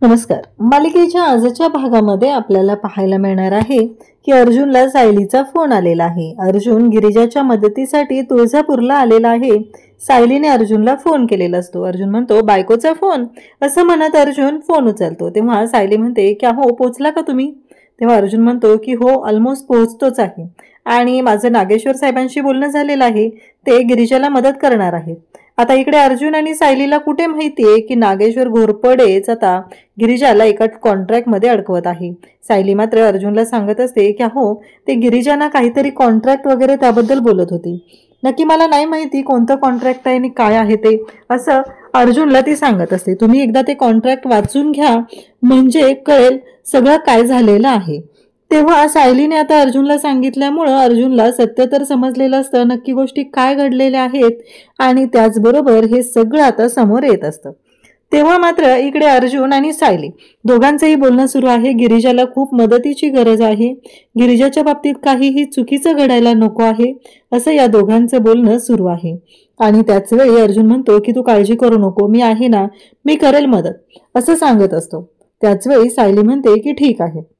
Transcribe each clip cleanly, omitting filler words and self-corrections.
नमस्कार. मालिकेच्या आजच्या भागामध्ये आपल्याला पाहायला मिळणार आहे की अर्जुनला सायलीचा फोन आलेला आहे. अर्जुन गिरिजाच्या मदतीसाठी तुळजापूरला आलेला आहे. सायलीने अर्जुनला फोन केलेला असतो. अर्जुन म्हणतो, बायकोचा फोन, असं म्हणत अर्जुन फोन उचलतो. तेव्हा सायली म्हणते, क्या हो, पोचला का तुम्ही? तेव्हा अर्जुन म्हणतो की हो, ऑलमोस्ट पोहोचतोच आहे आणि माझं नागेश्वर साहेबांशी बोलणं झालेलं आहे. ते गिरिजाला मदत करणार आहेत. आता इकडे अर्जुन आणि सायलीला कुठे माहितीये की नागेश्वर घोरपडेच आता गिरिजाला एका कॉन्ट्रॅक्टमध्ये अडकवत आहे. सायली मात्र अर्जुनला सांगत असते की हो, ते गिरिजाना काहीतरी कॉन्ट्रॅक्ट वगैरे त्याबद्दल बोलत होती. नक्की मला नाही माहिती कोणतं कॉन्ट्रॅक्ट आहे आणि काय आहे ते, असं अर्जुनला ती सांगत असते. तुम्ही एकदा ते कॉन्ट्रॅक्ट वाचून घ्या, म्हणजे कळेल सगळं काय झालेलं आहे. तेव्हा सायलीने आता अर्जुनला सांगितल्यामुळं अर्जुनला सत्य तर समजलेलं असतं, नक्की गोष्टी काय घडलेल्या आहेत आणि त्याचबरोबर हे सगळं आता समोर येत असतं. तेव्हा मात्र इकडे अर्जुन आणि सायली दोघांचंही बोलणं सुरू आहे. गिरिजाला खूप मदतीची गरज आहे, गिरिजाच्या बाबतीत काहीही चुकीचं घडायला नको आहे, असं या दोघांचं बोलणं सुरू आहे. आणि त्याच वेळी अर्जुन म्हणतो की तू काळजी करू नको, मी आहे ना, मी करेल मदत, असं सांगत असतो. त्याच वेळी सायली म्हणते की ठीक आहे.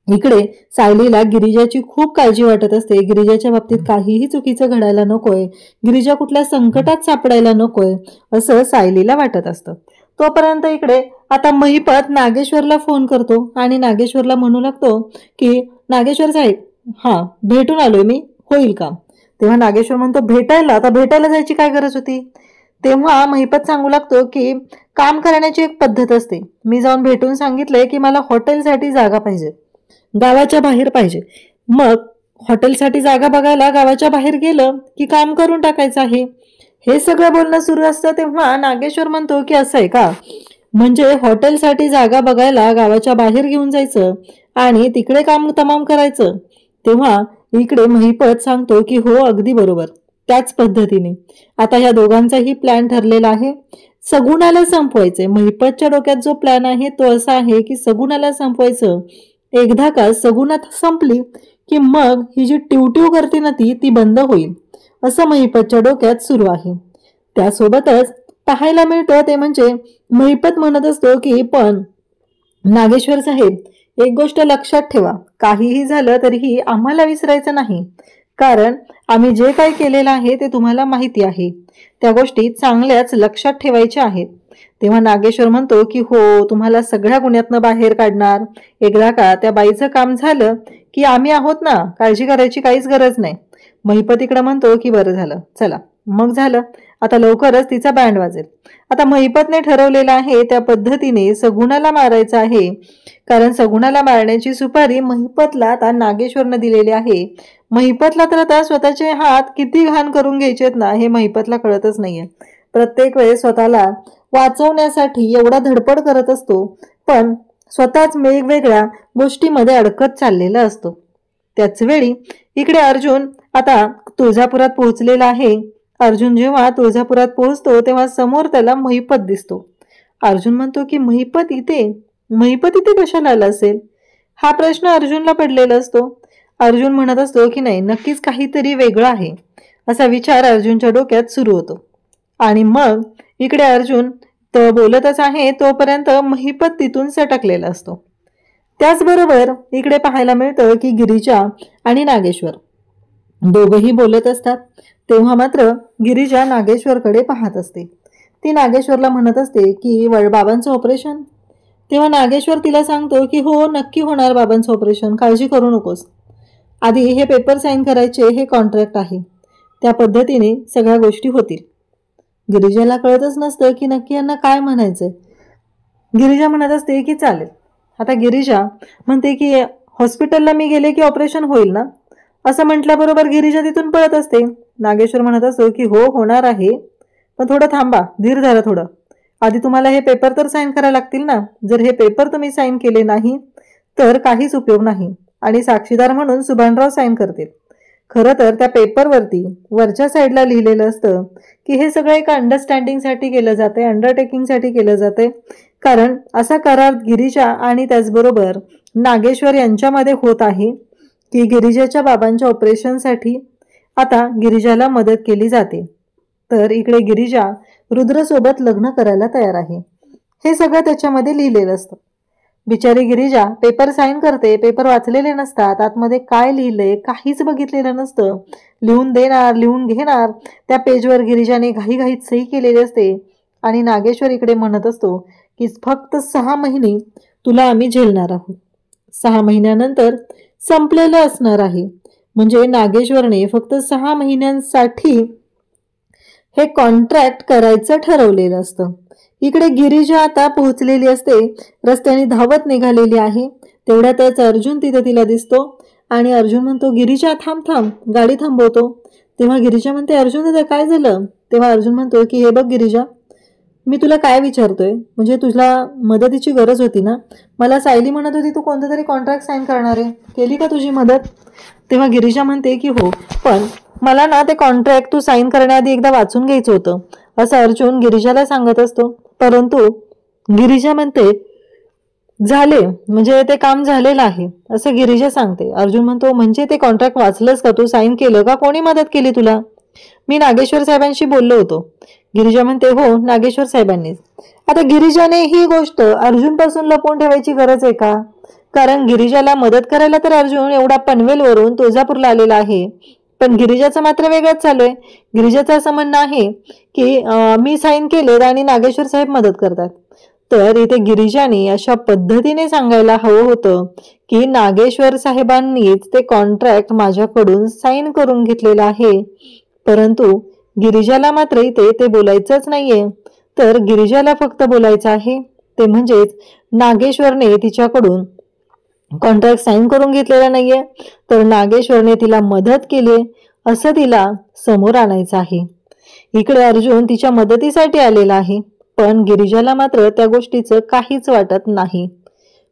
इकडे सायलीला गिरिजाची खूप काळजी वाटत असते. गिरिजाच्या बाबतीत काहीही चुकीचं घडायला नकोय, गिरिजा कुठल्या संकटात सापडायला नकोय, असं सायलीला वाटत असतं. तोपर्यंत इकडे आता महिपत नागेश्वरला फोन करतो आणि नागेश्वरला म्हणू लागतो की नागेश्वर साहेब, भेटून आलोय मी, होईल का? तेव्हा नागेश्वर म्हणतो, भेटायला? आता भेटायला जायची काय गरज होती? तेव्हा महिपत सांगू लागतो की काम करण्याची एक पद्धत असते, मी जाऊन भेटून सांगितलंय की मला हॉटेलसाठी जागा पाहिजे, गावाच्या बाहेर पाहिजे. मग हॉटेलसाठी जागा बघायला गावाच्या बाहेर गेलं की काम करून टाकायचं आहे. हे सगळं बोलणं सुरू असतं. तेव्हा नागेश्वर म्हणतो की असं आहे का, म्हणजे हॉटेलसाठी जागा बघायला गावाच्या बाहेर घेऊन जायचं आणि तिकडे काम तमाम करायचं? तेव्हा इकडे महिपत सांगतो की हो, अगदी बरोबर, त्याच पद्धतीने आता ह्या दोघांचाही प्लॅन ठरलेला आहे. सगुणाला संपवायचंय. महिपतच्या डोक्यात जो प्लॅन आहे तो असा आहे की सगुणाला संपवायचं. एकदा का सगुणात संपली की मग ही जी टिवटिव करते ना ती बंद होईल, असं महिपतच्या डोक्यात सुरू आहे. त्यासोबतच पाहायला मिळतं ते म्हणजे महिपत म्हणत असतो की पण नागेश्वर साहेब, एक गोष्ट लक्षात ठेवा, काहीही झालं तरीही आम्हाला विसरायचं नाही, कारण आम्ही जे काही केलेलं आहे ते तुम्हाला माहिती आहे, त्या गोष्टी चांगल्याच लक्षात ठेवायच्या आहेत. तेव्हा नागेश्वर म्हणतो की हो, तुम्हाला सगळ्या गुन्ह्यातनं बाहेर काढणार. एकदा का त्या बाईचं काम झालं की आम्ही आहोत ना, काळजी करायची काहीच गरज नाही. महिपत इकडं म्हणतो की बरं झालं, चला मग झालं, आता लवकरच तिचा बँड वाजेल. आता महिपतने ठरवलेलं आहे त्या पद्धतीने सगुणाला मारायचं आहे, कारण सगुणाला मारण्याची सुपारी महिपतला आता नागेश्वरनं दिलेली आहे. महिपतला तर आता स्वतःचे हात किती घाण करून घ्यायचेत ना, हे महिपतला कळतच नाहीये. प्रत्येक वेळेस स्वतःला वाचवण्यासाठी एवढा धडपड करत असतो, पण स्वतःच वेगवेगळ्या गोष्टीमध्ये अडकत चाललेला असतो. त्याच वेळी इकडे अर्जुन आता तुळजापुरात पोहोचलेला आहे. अर्जुन जेव्हा तुळजापुरात पोहोचतो तेव्हा समोर त्याला महिपत दिसतो. अर्जुन म्हणतो की महिपत इथे कशाला आला असेल, हा प्रश्न अर्जुनला पडलेला असतो. अर्जुन म्हणत असतो की नाही, नक्कीच काहीतरी वेगळं आहे, असा विचार अर्जुनच्या डोक्यात सुरू होतो. आणि मग इकडे अर्जुन तर बोलतच आहे तोपर्यंत महिपत तिथून सटकलेला असतो. त्याचबरोबर इकडे पाहायला मिळतं की गिरिजा आणि नागेश्वर दोघंही बोलत असतात. तेव्हा मात्र गिरिजा नागेश्वरकडे पाहत असते. ती नागेश्वरला म्हणत असते की बाबांचं ऑपरेशन. तेव्हा नागेश्वर तिला सांगतो की हो, नक्की होणार बाबांचं ऑपरेशन, काळजी करू नकोस. आधी हे पेपर साईन करायचे, हे कॉन्ट्रॅक्ट आहे, त्या पद्धतीने सगळ्या गोष्टी होतील. गिरिजाला कळतच नसतं की नक्की यांना काय म्हणायचंय. गिरिजा म्हणत असते की चालेल. आता गिरिजा म्हणते की हॉस्पिटलला मी गेले की ऑपरेशन होईल ना, असं म्हटल्याबरोबर गिरिजा तिथून पळत असते. नागेश्वर म्हणत असतो की हो, होणार आहे, पण थोडं थांबा, धीर धरा थोडं, आधी तुम्हाला हे पेपर तर साईन करायला लागतील ना. जर हे पेपर तुम्ही साईन केले नाही तर काहीच उपयोग नाही आणि साक्षीदार म्हणून सुभानराव साईन करतील. खरं तर त्या पेपरवरती वरच्या साईडला लिहिलेलं असतं की हे सगळं एका अंडरस्टँडिंगसाठी केलं जाते, अंडरटेकिंगसाठी केलं जाते, कारण असा करार गिरिजा आणि त्याचबरोबर नागेश्वर यांच्यामध्ये होत आहे की गिरिजाच्या बाबांच्या ऑपरेशनसाठी आता गिरिजाला मदत केली जाते. तर इकडे गिरिजा रुद्रसोबत लग्न करायला तयार आहे. हे सगळं त्याच्यामध्ये लिहिलेलं असतं. बिचारी गिरिजा पेपर साईन करते, पेपर वाचलेले नसतात, आतमध्ये काय लिहिलंय काहीच बघितलेलं नसतं. लिहून देणार, लिहून घेणार, त्या पेजवर गिरिजाने घाईघाईत सही केलेली असते आणि नागेश्वर इकडे म्हणत असतो की फक्त 6 महिने तुला आम्ही झेलणार आहोत. 6 महिन्यानंतर संपलेलं असणार आहे. म्हणजे नागेश्वरने फक्त 6 महिन्यांसाठी हे कॉन्ट्रॅक्ट करायचं ठरवलेलं असतं. इकडे गिरिजा आता पोहोचलेली असते, रस्त्याने धावत निघालेली आहे. तेवढ्यातच अर्जुन तिला दिसतो आणि अर्जुन म्हणतो, गिरिजा थांब थांब, गाडी थांबवतो. तेव्हा गिरिजा म्हणते, अर्जुन दादा काय झालं? तेव्हा अर्जुन म्हणतो की हे बघ गिरिजा, मी तुला काय विचारतोय, म्हणजे तुला मदतीची गरज होती ना, मला सायली म्हणत होती तू कोणतं तरी कॉन्ट्रॅक्ट साईन करणार आहे, केली का तुझी मदत? तेव्हा गिरिजा म्हणते की हो, पण मला ना ते कॉन्ट्रॅक्ट तू साईन करण्याआधी एकदा वाचून घ्यायचं होतं, असं अर्जुन गिरिजाला सांगत असतो. परंतु गिरिजा म्हणते झाले, म्हणजे ते काम झालेलं आहे असं गिरिजा सांगते. अर्जुन म्हणतो म्हणजे ते कॉन्ट्रॅक्ट वाचलंस का तू, साईन केलं का, कोणी मदत केली तुला? मी नागेश्वर साहेबांशी बोललो होतो. गिरिजा म्हणते हो, नागेश्वर साहेबांनीच. आता गिरिजाने ही गोष्ट अर्जुन पासून लपवून ठेवायची गरज आहे का? कारण गिरिजाला मदत करायला तर अर्जुन एवढा पनवेलवरून तुळजापूरला आलेला आहे, पण गिरिजाचं मात्र वेगळंच चालू आहे. गिरिजाचं असं म्हणणं आहे की मी साईन केलेत आणि नागेश्वर साहेब मदत करतात. तर इथे गिरिजाने अशा पद्धतीने सांगायला हवं होतं की नागेश्वर साहेबांनीच ते कॉन्ट्रॅक्ट माझ्याकडून साईन करून घेतलेलं आहे. परंतु गिरिजाला मात्र इथे ते बोलायचंच नाहीये. तर गिरिजाला फक्त बोलायचं आहे ते म्हणजेच नागेश्वरने तिच्याकडून कॉन्ट्रॅक्ट साईन करून घेतलेला नाहीये, तर नागेश्वरने तिला मदत केली असं तिला समोर आणायचं आहे. इकडे अर्जुन तिच्या मदतीसाठी आलेला आहे, पण गिरिजाला मात्र त्या गोष्टीचं काहीच वाटत नाही.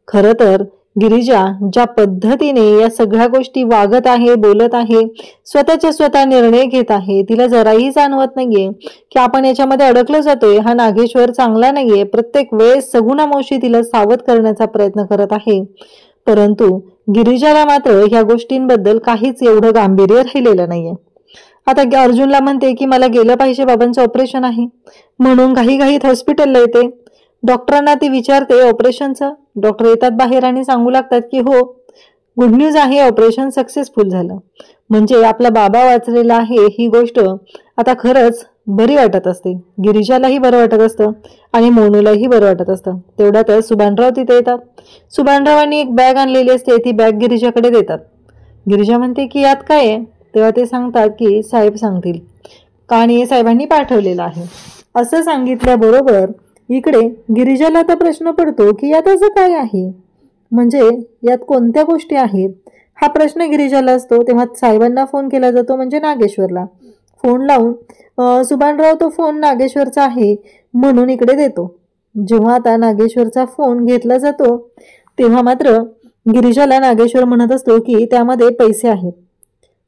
खरं तर गिरिजा ज्या पद्धतीने या सगळ्या गोष्टी वागत आहे, बोलत आहे, स्वतःच्या स्वतः निर्णय घेत आहे, तिला जराही जाणवत नाहीये की आपण याच्यामध्ये अडकलं जातोय, हा नागेश्वर चांगला नाहीये. प्रत्येक वेळेस सगुणा मावशी तिला सावध करण्याचा प्रयत्न करत आहे, परंतु गिरिजाला मात्र ह्या गोष्टींबद्दल काहीच एवढं गांभीर्य राहिलेलं नाहीये. आता अर्जुनला म्हणते की मला गेलं पाहिजे, बाबांचं ऑपरेशन आहे, म्हणून घाईघाईत हॉस्पिटलला येते. डॉक्टरांना ती विचारते ऑपरेशनचं. डॉक्टर येतात बाहेर आणि सांगू लागतात की हो, गुड न्यूज आहे, ऑपरेशन सक्सेसफुल झालं. म्हणजे आपला बाबा वाचलेला आहे ही गोष्ट आता खरंच बरी वाटत असते. गिरिजालाही बरं वाटत असतं आणि मोनूलाही बरं वाटत असतं. तेवढ्यातच सुभानराव तिथे येतात. सुभानरावांनी एक बॅग आणलेली असते, ती बॅग गिरिजाकडे देतात. गिरिजा म्हणते की यात काय आहे? तेव्हा ते सांगतात की साहेब सांगतील, आणि साहेबांनी पाठवलेलं आहे. असं सांगितल्याबरोबर इकडे गिरिजाला आता प्रश्न पडतो की यात असं काय आहे, म्हणजे यात कोणत्या गोष्टी आहेत, हा प्रश्न गिरिजाला असतो. तेव्हा साहेबांना फोन केला जातो, म्हणजे नागेश्वरला फोन लावून सुभानराव तो फोन नागेश्वरचा आहे म्हणून इकडे देतो. जेव्हा आता नागेश्वरचा फोन घेतला जातो तेव्हा मात्र गिरिजाला नागेश्वर म्हणत असतो की त्यामध्ये पैसे आहेत,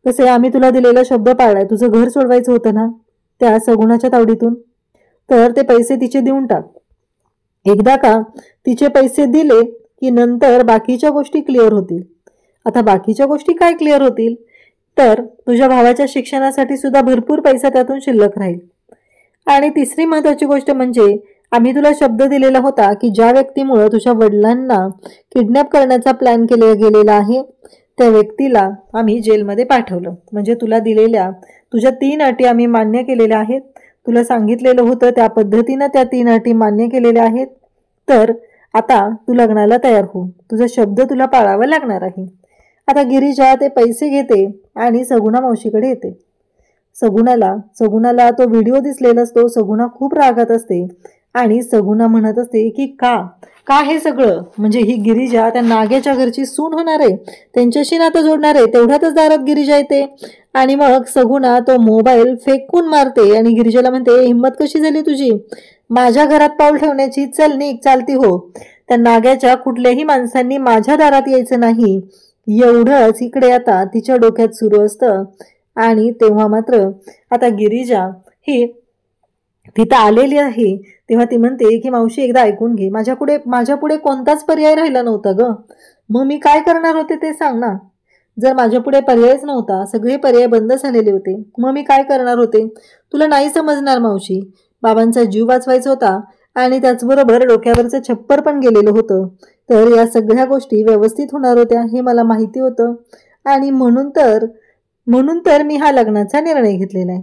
तसे आम्ही तुला दिलेला शब्द पाळलाय, तुझं घर सोडवायचं होतं ना त्या सगुणाच्या तावडीतून, तर ते पैसे तिचे देऊन टाक. एकदा का तिचे पैसे दिले की नंतर बाकीच्या गोष्टी क्लिअर होतील. आता बाकीच्या गोष्टी काय क्लिअर होतील, तर तुझ्या भावाच्या शिक्षणासाठी सुद्धा भरपूर पैसा त्यातून शिल्लक राहील. आणि तिसरी महत्वाची गोष्ट म्हणजे आम्ही तुला शब्द दिलेला होता की ज्या व्यक्तीमुळे तुझ्या वडिलांना किडनॅप करण्याचा प्लॅन केला गेलेला आहे त्या व्यक्तीला आम्ही जेलमध्ये पाठवलं. म्हणजे तुला दिलेल्या तुझ्या 3 अटी आम्ही मान्य केलेल्या आहेत. तुला सांगितलेलं होतं त्या पद्धतीनं त्या 3 अटी मान्य केलेल्या आहेत. तर आता तू लग्नाला तयार हो, तुझा शब्द तुला पाळावा लागणार आहे. आता गिरिजा ते पैसे घेते आणि सगुणा मावशीकडे येते. सगुणाला तो व्हिडिओ दिसलेला असतो. सगुणा खूप रागात असते आणि सगुणा म्हणत असते की का हे सगळं, म्हणजे ही गिरिजा त्या नाग्याच्या घरची सून होणार आहे, त्यांच्याशी नातं जोडणार आहे. तेवढ्यातच दारात गिरिजा येते आणि मग सगुणा तो मोबाईल फेकून मारते आणि गिरिजाला म्हणते हिम्मत कशी झाली तुझी माझ्या घरात पाऊल ठेवण्याची, चल निघ, चालती हो, त्या नाग्याच्या कुठल्याही माणसांनी माझ्या दारात यायचं नाही. एवढंच इकडे आता तिच्या डोक्यात सुरू असतं. आणि तेव्हा मात्र आता गिरिजा ही तिथं आलेली आहे. तेव्हा ती म्हणते की मावशी एकदा ऐकून घे, माझ्या पुढे कोणताच पर्याय राहिला नव्हता ग, मग मी काय करणार होते ते सांग ना. जर माझ्या पुढे पर्यायच नव्हता, सगळे पर्याय बंद झालेले होते, मग मी काय करणार होते? तुला नाही समजणार मावशी, बाबांचा जीव वाचवायचा होता आणि त्याचबरोबर डोक्यावरचं छप्पर पण गेलेलं होतं. तर या सगळ्या गोष्टी व्यवस्थित होणार होत्या हे मला माहिती होतं आणि म्हणून तर मी हा लग्नाचा निर्णय घेतलेला आहे.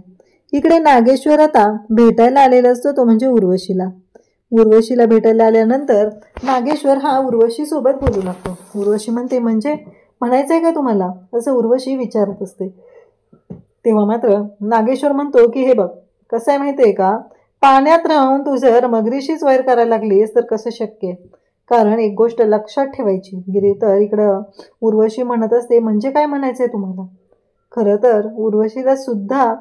इकडे नागेश्वर आता भेटायला आलेला असतो, तो म्हणजे उर्वशीला भेटायला आल्यानंतर नागेश्वर हा उर्वशी सोबत बोलू लागतो. उर्वशी म्हणते, म्हणजे म्हणायचंय का तुम्हाला, असं उर्वशी विचारत असते. तेव्हा मात्र नागेश्वर म्हणतो की हे बघ, कसं आहे माहितीये का, पाण्यात राहून तू जर मगरीशीच वैर करायला लागलीस तर कसं शक्य आहे. कारण एक गोष्ट लक्षात ठेवायची. तर इकडं उर्वशी म्हणत असते, म्हणजे काय म्हणायचंय तुम्हाला. खरं तर उर्वशीला सुद्धा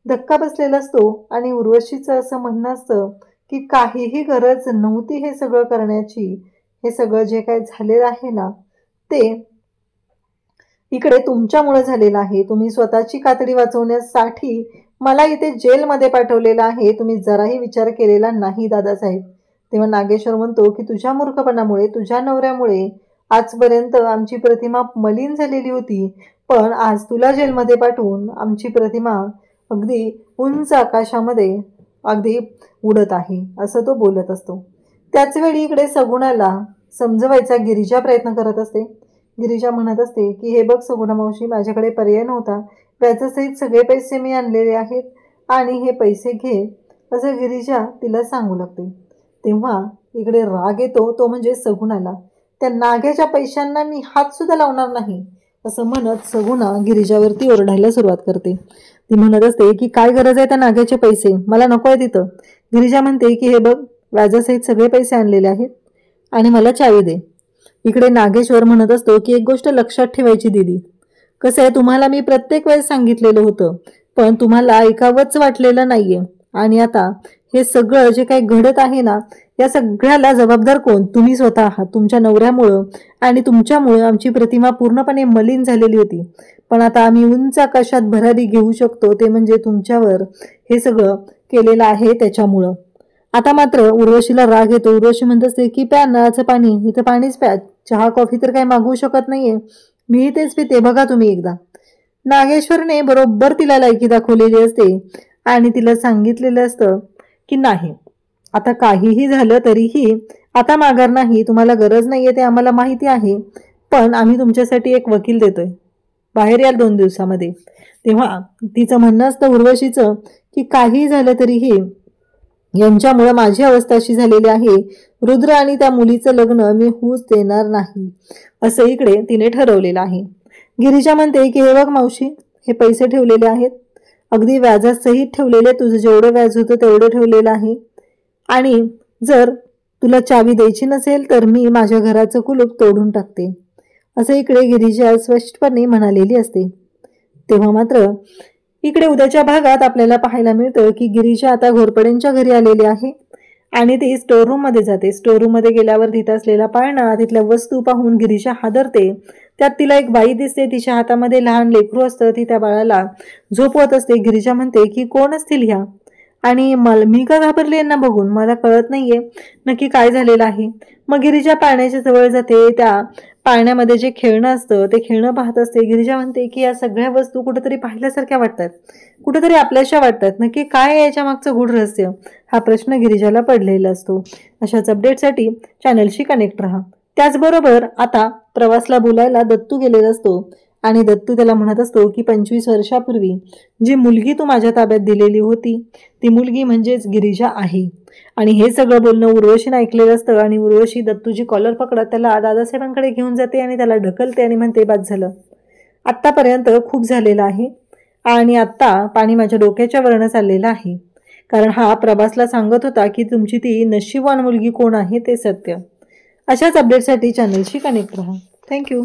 धक्का बसलेला असतो आणि उर्वशीचं असं म्हणणं असतं की काहीही गरज नव्हती हे सगळं करण्याची. हे सगळं जे काय झालेलं आहे ना, ते इकडे तुमच्यामुळे झालेलं आहे. तुम्ही स्वतःची कातडी वाचवण्यासाठी मला इथे जेलमध्ये पाठवलेलं आहे. तुम्ही जराही विचार केलेला नाही दादासाहेब. तेव्हा नागेश्वर म्हणतो की तुझ्या मूर्खपणामुळे, तुझ्या नवऱ्यामुळे आजपर्यंत आमची प्रतिमा मलिन झालेली होती, पण आज तुला जेलमध्ये पाठवून आमची प्रतिमा अगदी उंच आकाशामध्ये अगदी उडत आहे, असं तो बोलत असतो. त्याचवेळी इकडे सगुणाला समजवायचा गिरिजा प्रयत्न करत असते. गिरिजा म्हणत असते की हे बघ सगुणा मावशी, माझ्याकडे पर्याय नव्हता, व्याजासहित सगळे पैसे मी आणलेले आहेत आणि हे पैसे घे, असं गिरिजा तिला सांगू लागते. तेव्हा इकडे राग येतो, तो म्हणजे सगुणाला. त्या नाग्याच्या पैशांना मी हात सुद्धा लावणार नाही, असं म्हणत सगुणा गिरिजावरती ओरडायला सुरुवात करते. ती म्हणत असते की काय गरज आहे त्या नाग्याचे पैसे, मला नको आहे तिथं. गिरिजा म्हणते की हे बघ, व्याजासहित सगळे पैसे आणलेले आहेत आणि मला चावी दे. इकडे नागेश्वर म्हणत असतो की एक गोष्ट लक्षात ठेवायची दीदी, कसं आहे, तुम्हाला मी प्रत्येक वेळेस सांगितलेलं होतं, पण तुम्हाला ऐकावंच वाटलेलं नाहीये. आणि आता हे सगळं जे काही घडत आहे ना, या सगळ्याला जबाबदार कोण, तुम्ही स्वतः आहात. तुमच्या नवऱ्यामुळं आणि तुमच्यामुळं आमची प्रतिमा पूर्णपणे मलिन झालेली होती, पण आता आम्ही उंच आकाशात भरारी घेऊ शकतो, ते म्हणजे तुमच्यावर हे सगळं केलेलं आहे त्याच्यामुळं. आता मात्र उर्वशीला राग येतो. उर्वशी म्हणत असते की प्या नळाचं पाणी, इथं पाणीच प्या, चहा कॉफी तर काही मागवू शकत नाहीये, मी तेच पिते, बघा तुम्ही एकदा. नागेश्वरने बरोबर तिला लायकी दाखवलेली असते आणि तिला सांगितलेलं असतं की नाही, आता काहीही झालं तरीही आता माघार नाही, तुम्हाला गरज नाहीये ते आम्हाला माहिती आहे, पण आम्ही तुमच्यासाठी एक वकील देतोय, बाहेर या 2 दिवसामध्ये. तेव्हा तिचं म्हणणं असतं उर्वशीचं की काही झालं तरीही यांच्यामुळे माझी अवस्था अशी झालेली आहे, रुद्र आणि त्या मुलीचं लग्न मी होऊच देणार नाही, असं इकडे तिने ठरवलेलं आहे. गिरिजा म्हणते की हे बघ मावशी, हे पैसे ठेवलेले आहेत, अगदी व्याजासहित ठेवलेले, तुझं जेवढं व्याज होतं तेवढं ठेवलेलं आहे आणि जर तुला चावी द्यायची नसेल तर मी माझ्या घराचं कुलूप तोडून टाकते, असं इकडे गिरिजा स्पष्टपणे म्हणालेली असते. तेव्हा मात्र इकडे उद्याच्या भागात आपल्याला पाहायला मिळतं की गिरिजा आता घोरपडेंच्या घरी आलेली आहे आणि ती स्टोर रूम मध्ये जाते. स्टोर रूम मध्ये गेल्यावर तिथं असलेला पाळणा, तिथल्या वस्तू पाहून गिरिजा हादरते. त्यात तिला एक बाई दिसते, तिच्या हातामध्ये लहान लेकरू असतं, ती त्या बाळाला झोपवत असते. गिरिजा म्हणते की कोण असतील ह्या आणि मी का घाबरले यांना बघून, मला कळत नाहीये नक्की काय झालेलं आहे. मग गिरिजा पाळण्याच्या जवळ जाते. त्या पाळण्यामध्ये जे खेळणं असतं ते खेळणं पाहत असते. गिरिजा म्हणते की या सगळ्या वस्तू कुठेतरी पाहिल्यासारख्या वाटतात, कुठेतरी आपल्याशा वाटतात, नक्की काय याच्या मागचं गूढ रहस्य, हा प्रश्न गिरिजाला पडलेला असतो. अशाच अपडेटसाठी चॅनलशी कनेक्ट राहा. त्याचबरोबर आता प्रवासला बोलायला दत्तू गेलेला असतो आणि दत्तू त्याला म्हणत असतो की 25 वर्षापूर्वी जी मुलगी तू माझ्या ताब्यात दिलेली होती ती मुलगी म्हणजेच गिरिजा आहे. आणि हे सगळं बोलणं उर्वशीने ऐकलेलं असतं आणि उर्वशी दत्तूची कॉलर पकडत त्याला दादासाहेबांकडे घेऊन जाते आणि त्याला ढकलते आणि म्हणते, बाद झालं, आत्तापर्यंत खूप झालेलं आहे आणि आत्ता पाणी माझ्या डोक्याच्या वरनं चाललेलं आहे, कारण हा प्रभासला सांगत होता की तुमची ती नशीबवान मुलगी कोण आहे ते सत्य. अशाच अपडेटसाठी चॅनलशी कनेक्ट राहा. थँक्यू.